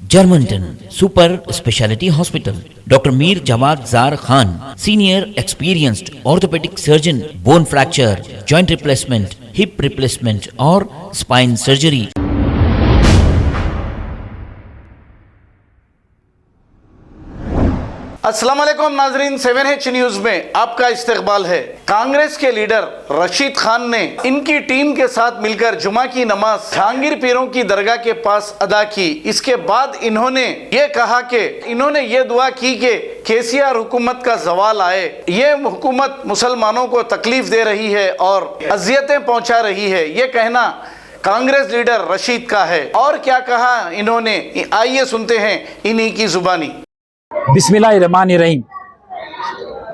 Germantown Super Speciality Hospital. Dr. Mir Jawad Zar Khan, senior experienced orthopedic surgeon, bone fracture, joint replacement, hip replacement or spine surgery. अस्सलाम वालेकुम नाजरीन, 7H news में आपका इस्तकबाल है। कांग्रेस के लीडर रशीद खान ने इनकी टीम के साथ मिलकर जुमा की नमाज जहांगीर पीरों की दरगाह के पास अदा की। इसके बाद इन्होंने ये कहा कि इन्होंने ये दुआ की कि केसीआर हुकूमत का जवाल आए। ये हुकूमत मुसलमानों को तकलीफ दे रही है और अजियतें पहुंचा रही है। ये कहना कांग्रेस लीडर रशीद का है। और क्या कहा इन्होंने, आइए सुनते हैं इन्हीं की जुबानी। बिस्मिल्लाहिर्रहमानिर्रहीम।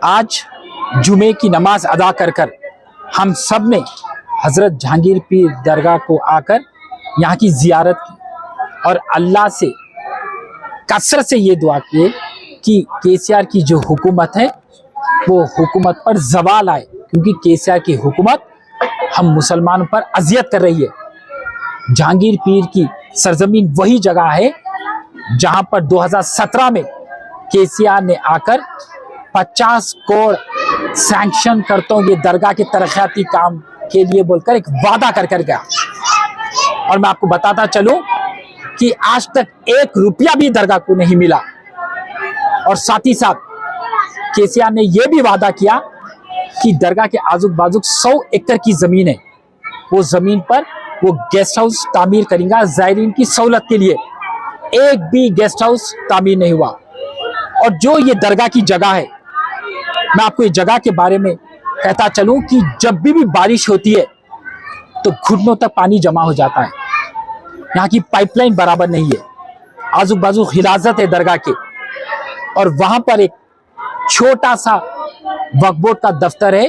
आज जुमे की नमाज अदा कर कर हम सब ने हज़रत जहांगीर पीर दरगाह को आकर यहाँ की ज़ियारत की और अल्लाह से कसरत से ये दुआ किए कि केसीआर की जो हुकूमत है वो हुकूमत पर ज़वाल आए, क्योंकि केसीआर की हुकूमत हम मुसलमानों पर अजियत कर रही है। जहांगीर पीर की सरजमीन वही जगह है जहाँ पर 2017 में केसीआर ने आकर 50 करोड़ सैंक्शन करता हूँ ये दरगाह के तरक्याती काम के लिए बोलकर एक वादा कर गया। और मैं आपको बताता चलूं कि आज तक 1 रुपया भी दरगाह को नहीं मिला। और साथ ही साथ केसीआर ने यह भी वादा किया कि दरगाह के आजुक बाजुक 100 एकड़ की जमीन है, वो जमीन पर वो गेस्ट हाउस तामीर करेगा ज़ायरीन की सहूलत के लिए। एक भी गेस्ट हाउस तामीर नहीं हुआ। और जो ये दरगाह की जगह है, मैं आपको ये जगह के बारे में कहता चलूं कि जब भी बारिश होती है तो घुटनों तक पानी जमा हो जाता है। यहाँ की पाइपलाइन बराबर नहीं है, आजू बाजू हिलाजत है दरगाह के। और वहां पर एक छोटा सा वक्फ बोर्ड का दफ्तर है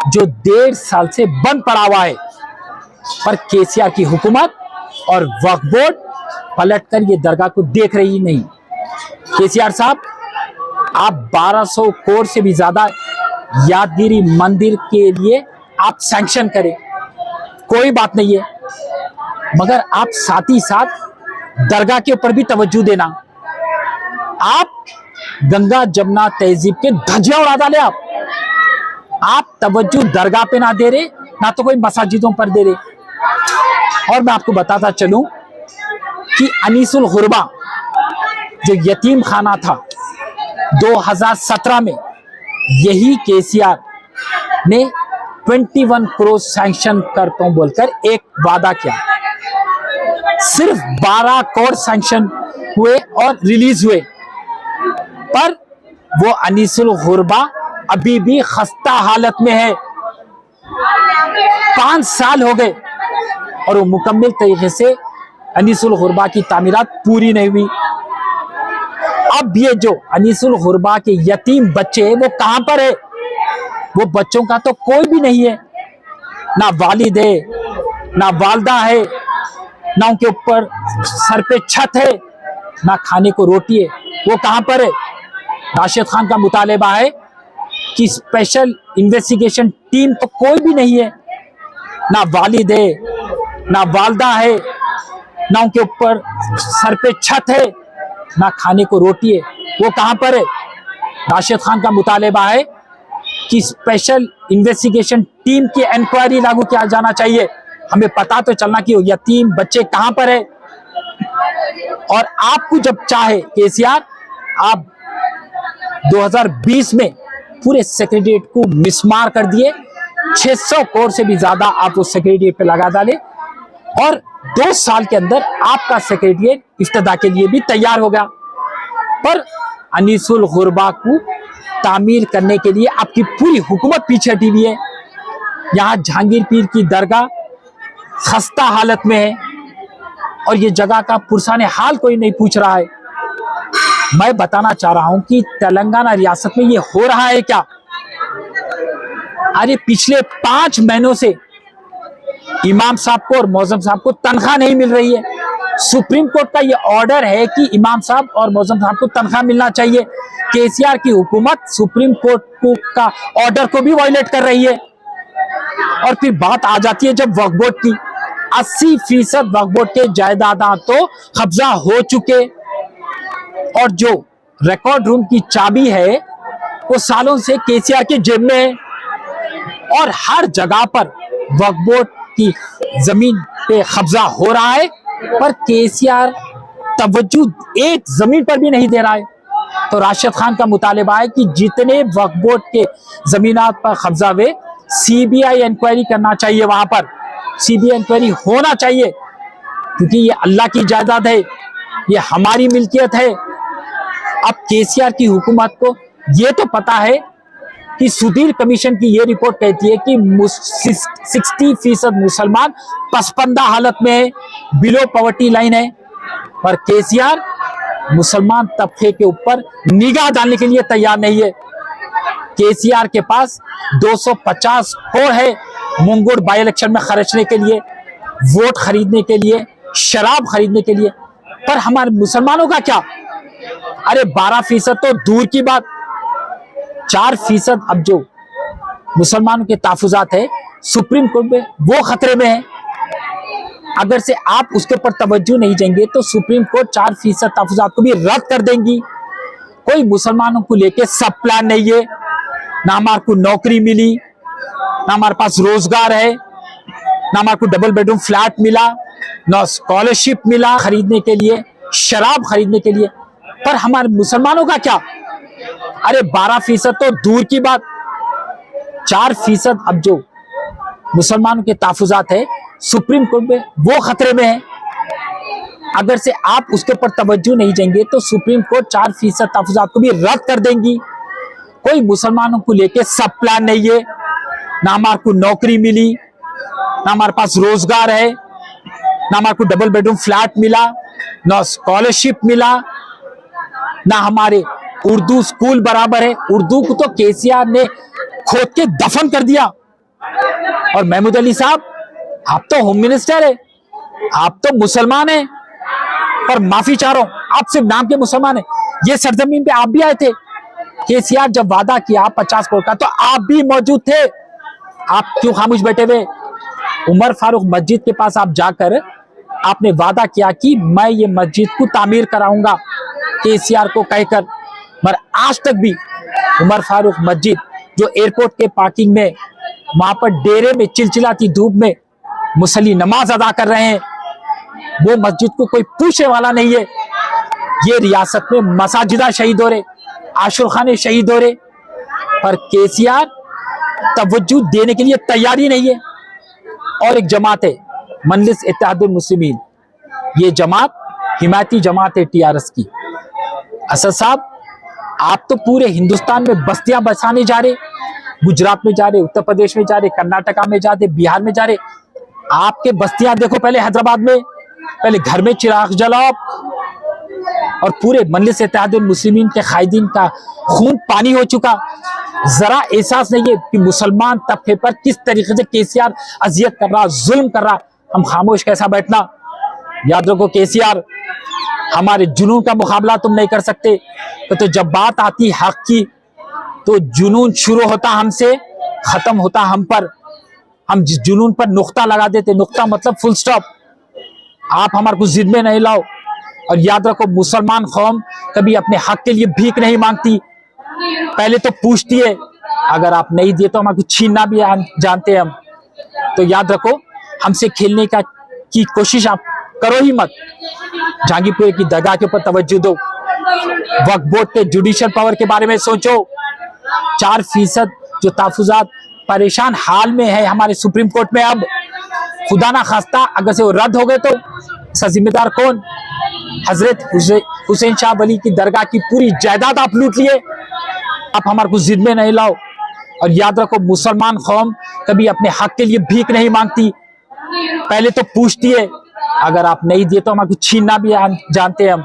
जो 1.5 साल से बंद पड़ा हुआ है। पर केसीआर की हुकूमत और वक्फ बोर्ड पलटकर ये दरगाह को देख रही नहीं। केसीआर साहब, आप 1200 करोड़ से भी ज्यादा यादगिरी मंदिर के लिए आप सैंक्शन करें, कोई बात नहीं है, मगर आप साथ ही साथ दरगाह के ऊपर भी तवज्जो देना। आप गंगा जमुना तहजीब के धज्जियां उड़ा डाले। आप तवज्जो दरगाह पे ना दे रहे, ना तो कोई मसाजिदों पर दे रहे। और मैं आपको बताता चलूं कि अनीसुल गुरबा जो यतीम खाना था 2017 में, यही केसीआर ने 21 करोड़ सैंक्शन करता हूं बोलकर एक वादा किया। सिर्फ 12 करोड़ सैंक्शन हुए और रिलीज हुए, पर वो अनीसुल गुरबा अभी भी खस्ता हालत में है। 5 साल हो गए और वो मुकम्मल तरीके से अनीसुल गुरबा की तामीरात पूरी नहीं हुई। अब ये जो अनीसुल गुरबा के यतीम बच्चे हैं वो कहां पर है? वो बच्चों का तो कोई भी नहीं है, ना वालिद है, ना वालदा है, ना उनके ऊपर सर पे छत है, ना खाने को रोटी है। वो कहां पर है? राशिद खान का मुतालिबा है कि स्पेशल इन्वेस्टिगेशन टीम तो कोई भी नहीं है, ना वालिद है, ना वालदा है, ना उनके ऊपर सर पे छत है, ना खाने को रोटी है। वो कहां पर है? राशिद खान का मुतालिबा है कि स्पेशल इन्वेस्टिगेशन टीम की इंक्वायरी लागू किया जाना चाहिए। हमें पता तो चलना कि वो यतीम बच्चे कहां पर है। और आपको जब चाहे केसीआर, आप 2020 में पूरे सेक्रेटरिएट को मिसमार कर दिए। 600 करोड़ से भी ज्यादा आप उस सेक्रेटरिएट पे लगा डाले और 2 साल के अंदर आपका सेक्रेटरिएट इफ्तिताह के लिए भी तैयार हो गया। पर अनीसुल गुरबा को तामीर करने के लिए आपकी पूरी हुकूमत पीछे हटी हुई है। यहाँ जहांगीर पीर की दरगाह खस्ता हालत में है और ये जगह का पुरसाने हाल कोई नहीं पूछ रहा है। मैं बताना चाह रहा हूं कि तेलंगाना रियासत में ये हो रहा है क्या? अरे पिछले 5 महीनों से इमाम साहब को और मौजम साहब को तनख्वाह नहीं मिल रही है। सुप्रीम कोर्ट का ये ऑर्डर है कि इमाम साहब और मौजम साहब को तनख्वाह मिलना चाहिए। केसीआर की हुकूमत सुप्रीम कोर्ट का ऑर्डर को भी वायलेट कर रही है। और फिर बात आ जाती है जब वक्फ बोर्ड की, 80% वक्फ बोर्ड के जायदाद तो कब्जा हो चुके, और जो रिकॉर्ड रूम की चाबी है वो सालों से केसीआर की जेब में है और हर जगह पर वक्फ बोर्ड की जमीन पे कब्जा हो रहा है, पर केसीआर तवज्जो एक जमीन पर भी नहीं दे रहा है। तो राशिद खान का मुतालिबा है कि जितने वक्फ बोर्ड के जमीनात पर कब्जा हुए, सीबीआई इंक्वायरी करना चाहिए, वहां पर सीबीआई इंक्वायरी होना चाहिए, क्योंकि ये अल्लाह की जायदाद है, ये हमारी मिल्कियत है। अब केसीआर की हुकूमत को ये तो पता है कि सुधीर कमीशन की ये रिपोर्ट कहती है कि 60% मुसलमान पसपंदा हालत में है, बिलो पॉवर्टी लाइन है, पर केसीआर मुसलमान तबके के ऊपर निगाह डालने के लिए तैयार नहीं है। केसीआर के पास 250 करोड़ है मुंगुर बाई इलेक्शन में खर्चने के लिए, वोट खरीदने के लिए, शराब खरीदने के लिए, पर हमारे मुसलमानों का क्या? अरे 12% तो दूर की बात, 4% अब जो मुसलमानों के तहफुजात है सुप्रीम कोर्ट में, वो खतरे में है। अगर से आप उसके ऊपर तवज्जो नहीं देंगे तो सुप्रीम कोर्ट 4% तहफुजात को भी रद्द कर देंगी। कोई मुसलमानों को लेके सब प्लान नहीं है, ना हमारे को नौकरी मिली, ना हमारे पास रोजगार है, ना हमारे को डबल बेडरूम फ्लैट मिला, ना स्कॉलरशिप मिला खरीदने के लिए, शराब खरीदने के लिए, पर हमारे मुसलमानों का क्या? अरे 12% तो दूर की बात, 4% अब जो मुसलमानों के तहफुजात है सुप्रीम कोर्ट में, वो खतरे में है। अगर से आप उसके ऊपर तवज्जो नहीं देंगे तो सुप्रीम कोर्ट 4% तहफुजात को भी रद्द कर देंगी। कोई मुसलमानों को लेके सब प्लान नहीं है, ना हमारे को नौकरी मिली, ना हमारे पास रोजगार है, ना हमारे को डबल बेडरूम फ्लैट मिला, ना स्कॉलरशिप मिला, ना हमारे उर्दू स्कूल बराबर है। उर्दू को तो केसीआर ने खोद के दफन कर दिया। और महमूद अली साहब, आप तो होम मिनिस्टर है, आप तो मुसलमान हैं, पर माफी चाह रहा हूं, आप सिर्फ नाम के मुसलमान हैं। ये सरजमीन पे आप भी आए थे, केसीआर जब वादा किया 50 करोड़ का, तो आप भी मौजूद थे। आप क्यों खामोश बैठे हुए? उमर फारूक मस्जिद के पास आप जाकर आपने वादा किया कि मैं ये मस्जिद को तामीर कराऊंगा केसीआर को कहकर, मगर आज तक भी उमर फारूक मस्जिद जो एयरपोर्ट के पार्किंग में वहां पर डेरे में चिलचिलाती धूप में मुसल्ली नमाज अदा कर रहे हैं, वो मस्जिद को कोई पूछने वाला नहीं है। ये रियासत में मसाजिदा शहीद हो रहे, आशुर खाने शहीद हो रहे, पर केसीआर तवज्जो देने के लिए तैयारी नहीं है। और एक जमात है मजलिस इत्तेहादुल मुस्लिमीन, ये जमात हिमायती जमात है टीआरएस की। असद साहब, आप तो पूरे हिंदुस्तान में बस्तियां बसाने जा रहे, गुजरात में जा रहे, उत्तर प्रदेश में जा रहे, कर्नाटका में जा रहे, बिहार में जा रहे। आपके बस्तियां देखो पहले हैदराबाद में, पहले घर में चिराग जलाओ, और पूरे मजलिस इत्तेहादुल मुस्लिमीन के कायदीन का खून पानी हो चुका। जरा एहसास नहीं है कि मुसलमान तबके पर किस तरीके से केसीआर अजियत कर रहा, जुल्म कर रहा। हम खामोश कैसा बैठना? याद रखो केसीआर, हमारे जुनून का मुकाबला तुम नहीं कर सकते। तो जब बात आती हक की, तो जुनून शुरू होता हमसे, खत्म होता हम पर। हम जिस जुनून पर नुक्ता लगा देते, नुक्ता मतलब फुल स्टॉप। आप हमारे को जिद में नहीं लाओ। और याद रखो, मुसलमान कौम कभी अपने हक के लिए भीख नहीं मांगती, पहले तो पूछती है। अगर आप नहीं दिए तो हमारे को छीनना भी जानते हैं हम। तो याद रखो, हमसे खेलने की कोशिश आप करो ही मत। जहांगीरपुर की दरगाह के ऊपर तवज्जो दो, वक्फ बोर्ड के जुडिशियल पावर के बारे में सोचो। 4% जो तहफुजात परेशान हाल में है हमारे सुप्रीम कोर्ट में, अब खुदा ना खास्ता अगर से वो रद्द हो गए तो इसका जिम्मेदार कौन? हजरत हुसैन शाह वली की दरगाह की पूरी जायदाद आप लूट लिए। आप हमारे को जिद में नहीं लाओ। और याद रखो, मुसलमान कौम कभी अपने हक के लिए भीख नहीं मांगती, पहले तो पूछती है। अगर आप नहीं दिए तो हमारे को छीनना भी जानते हैं हम।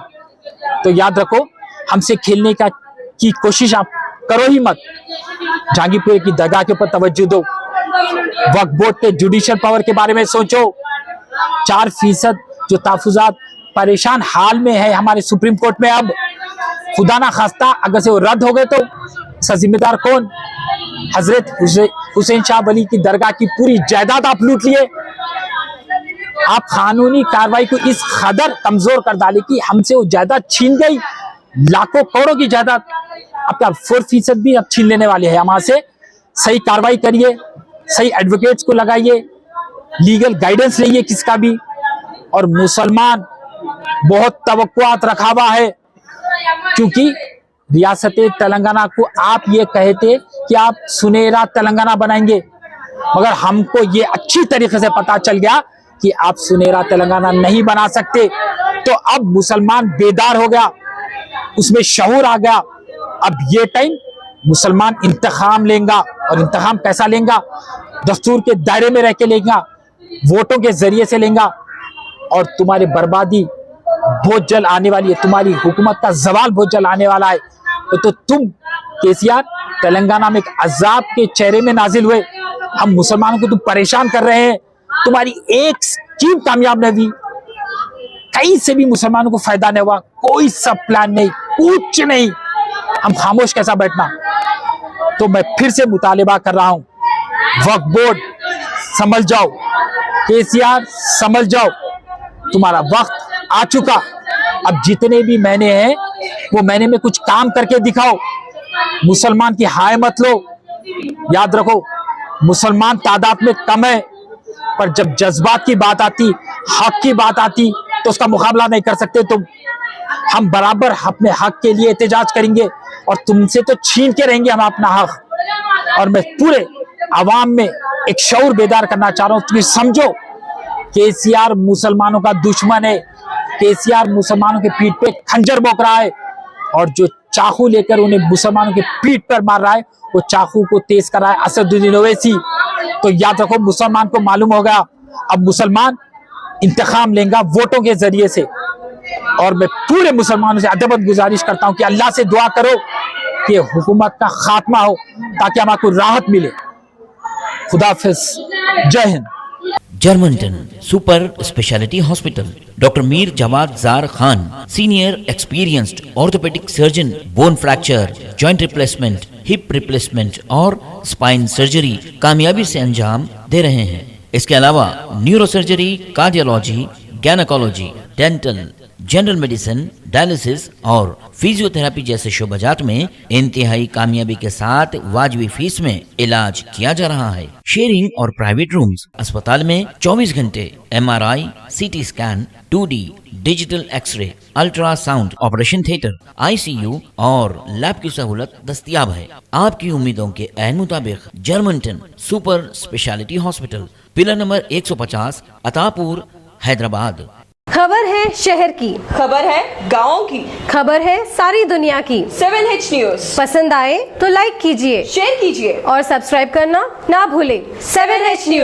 तो याद रखो, हमसे खेलने की कोशिश आप करो ही मत। जहांगीरपुर की दरगाह के ऊपर तवज्जो दो, वक्फ बोर्ड के जुडिशियल पावर के बारे में सोचो। 4% जो तहफुजात परेशान हाल में है हमारे सुप्रीम कोर्ट में, अब खुदा ना खास्ता अगर से वो रद्द हो गए तो इसका जिम्मेदार कौन? हजरत हुसैन शाह वली की दरगाह की पूरी जायदाद आप लूट लिए। आप कानूनी कार्रवाई को इस कदर कमजोर कर डाले कि हमसे वो जायदाद छीन गई, लाखों करोड़ों की जायदाद अब क्या 4% भी अब छीन लेने वाले हैं हमारे से। सही कार्रवाई करिए, सही एडवोकेट्स को लगाइए, लीगल गाइडेंस लइए किसका भी। और मुसलमान बहुत तवक्कुआत रखा हुआ है, क्योंकि रियासत तेलंगाना को आप ये कहे थे कि आप सुनहरा तेलंगाना बनाएंगे, मगर हमको ये अच्छी तरीके से पता चल गया कि आप सुनहरा तेलंगाना नहीं बना सकते। तो अब मुसलमान बेदार हो गया, उसमें शऊर आ गया। अब ये टाइम मुसलमान इंतखाम लेगा, और इंतखाम कैसा लेगा? दस्तूर के दायरे में रह के लेगा, वोटों के जरिए से लेगा। और तुम्हारी बर्बादी बहुत जल्द आने वाली है, तुम्हारी हुकूमत का जवाल बहुत जल्द आने वाला है। तो तुम केसीआर तेलंगाना में एक अजाब के चेहरे में नाजिल हुए, हम मुसलमानों को तुम परेशान कर रहे हैं, तुम्हारी एक स्कीम कामयाब नहीं हुई, कहीं से भी मुसलमानों को फायदा नहीं हुआ, कोई सब प्लान नहीं, कुछ नहीं, हम खामोश कैसा बैठना। तो मैं फिर से मुतालिबा कर रहा हूं, वक्फ बोर्ड समझ जाओ, केसीआर समझ जाओ, तुम्हारा वक्त आ चुका। अब जितने भी महीने हैं वो महीने में कुछ काम करके दिखाओ, मुसलमान की हाय मत लो। याद रखो, मुसलमान तादाद में कम है, पर जब जज्बात की बात आती, हक की बात आती, तो उसका मुकाबला नहीं कर सकते तुम। हम बराबर अपने हक के लिए एहतजाज करेंगे, और तुमसे तो छीन के रहेंगे हम अपना हक। और मैं पूरे आवाम में एक शऊर बेदार करना चाह रहा हूं, तुम्हें समझो, केसीआर मुसलमानों का दुश्मन है, केसीआर मुसलमानों के पीठ पे खंजर भोंक रहा है, और जो चाकू लेकर उन्हें मुसलमानों के पीठ पर मार रहा है, वो चाकू को तेज कर रहा है असदुद्दीन ओवैसी। तो याद रखो, मुसलमान को मालूम हो गया, अब मुसलमान इंतखाम लेगा वोटों के जरिए से। और मैं पूरे मुसलमानों से अदबन गुजारिश करता हूं कि अल्लाह से दुआ करो कि हुकूमत का खात्मा हो, ताकि हमको राहत मिले। खुदा हाफिज, जय हिंद। जर्मनटन super speciality hospital, doctor Mir Jamat Zar Khan, senior experienced orthopaedic surgeon, bone fracture, joint replacement, hip replacement और स्पाइन सर्जरी कामयाबी से अंजाम दे रहे हैं। इसके अलावा neurosurgery, cardiology, gynaecology, dental, general medicine, dialysis और फिजियोथेरेपी जैसे शोबाजात में इंतहाई कामयाबी के साथ वाजबी फीस में इलाज किया जा रहा है। शेयरिंग और प्राइवेट रूम्स, अस्पताल में 24 घंटे MRI, CT scan, 2D digital x-ray, ultrasound, operation theatre, ICU और लैब की सहूलत दस्तयाब है। आपकी उम्मीदों के ऐन मुताबिक Germanton super speciality hospital, pillar number 150, Attapur, Hyderabad. खबर है शहर की, खबर है गाँव की, खबर है सारी दुनिया की। 7H न्यूज पसंद आए तो लाइक कीजिए, शेयर कीजिए और सब्सक्राइब करना ना भूलें। 7H news.